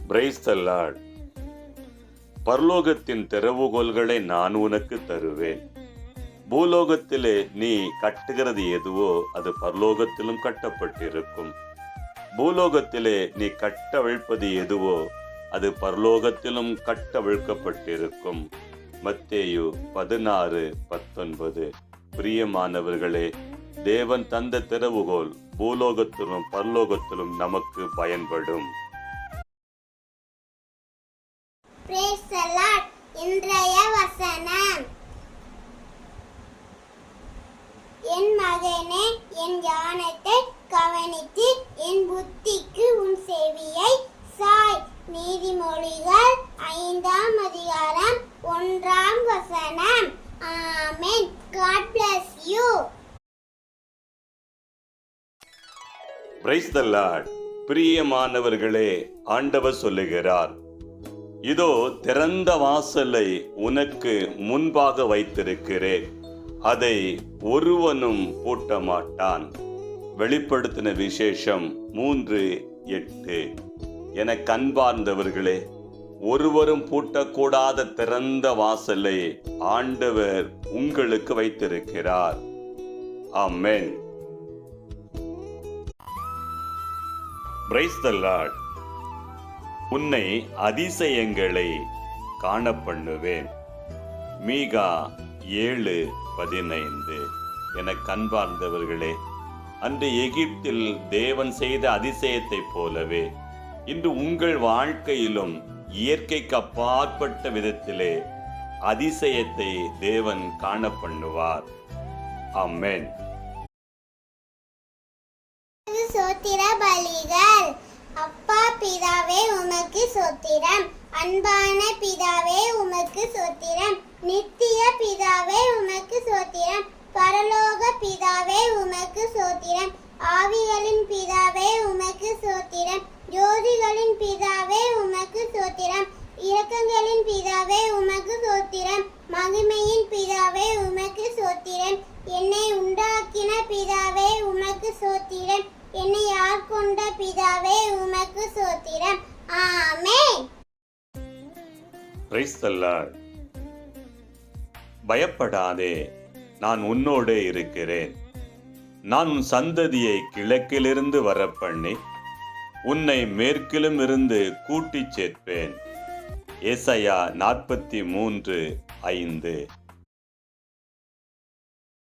Price the Lord. பரலோகத்தின் திறவுகோல்களை நான் உனக்கு தருவேன். பூலோகத்திலே நீ கட்டுகிறது எதுவோ அது பரலோகத்திலும் கட்டப்பட்டிருக்கும். பூலோகத்திலே நீ கட்டவிழ்ப்பது எதுவோ அது பரலோகத்திலும் கட்டவிழ்க்கப்பட்டிருக்கும். மத்தேயு 16:19. பிரியமானவர்களே, தேவன் தந்த திறவுகோல் பூலோகத்திலும் பரலோகத்திலும் நமக்கு பயன்படும். Price the Lord. இன்றைய வசனம்: என் மகனே, என் ஞானத்தை கவனித்து என் புத்திக்கு உன் செவியை சாய். நீதிமொழிகள் 5:1. ஆமென். God bless you. Price the Lord. பிரியமானவர்களே, ஆண்டவர் சொல்லுகிறார், இதோ திறந்த வாசலை உனக்கு முன்பாக வைத்திருக்கிறேன், அதை ஒருவனும் பூட்ட மாட்டான். வெளிப்படுத்தின விசேஷம் 3:8. என கண்பார்ந்தவர்களே, ஒருவரும் பூட்டக்கூடாத திறந்த வாசலை ஆண்டவர் உங்களுக்கு வைத்திருக்கிறார். ஆமென். Praise the lord. உன்னை அதிசயங்களை காண பண்ணுவேன். மீகா 7:15. என கண்பார்ந்தவர்களே, அன்று எகிப்தில் தேவன் செய்த அதிசயத்தை போலவே இன்று உங்கள் வாழ்க்கையிலும் இயற்கைக்கு அப்பாற்பட்ட விதத்திலே அதிசயத்தை தேவன் காண பண்ணுவார். ஆமென். சோத்திர பலிகள். அப்பா பிதாவே, உமக்கு சோத்திரம். அன்பான பிதாவே, உமக்கு சோத்திரம். நித்திய பிதாவே, உமக்கு சோத்திரம். பரலோக பிதாவே, உமக்கு சோத்திரம். ஆவிகளின் பிதாவே, உமக்கு சோத்திரம். ஜோதிகளின் பிதாவே, உமக்கு சோத்திரம். இரக்கங்களின் பிதாவே, உமக்கு சோத்திரம். மகிமையின் பிதாவே, உமக்கு சோத்திரம். என்னை உண்டாக்கின பிதாவே, உமக்கு சோத்திரம். என்னை ஆட்கொண்ட பிதாவே, உமக்கு சோத்திரம். ஆமென். Praise the lord. பயப்படாதே, நான் உன்னோடே இருக்கிறேன். நான் உன் சந்ததியை கிழக்கிலிருந்து வரப்பண்ணி உன்னை மேற்கிலும் இருந்து கூட்டிச் சேர்ப்பேன். ஏசாயா 43:5.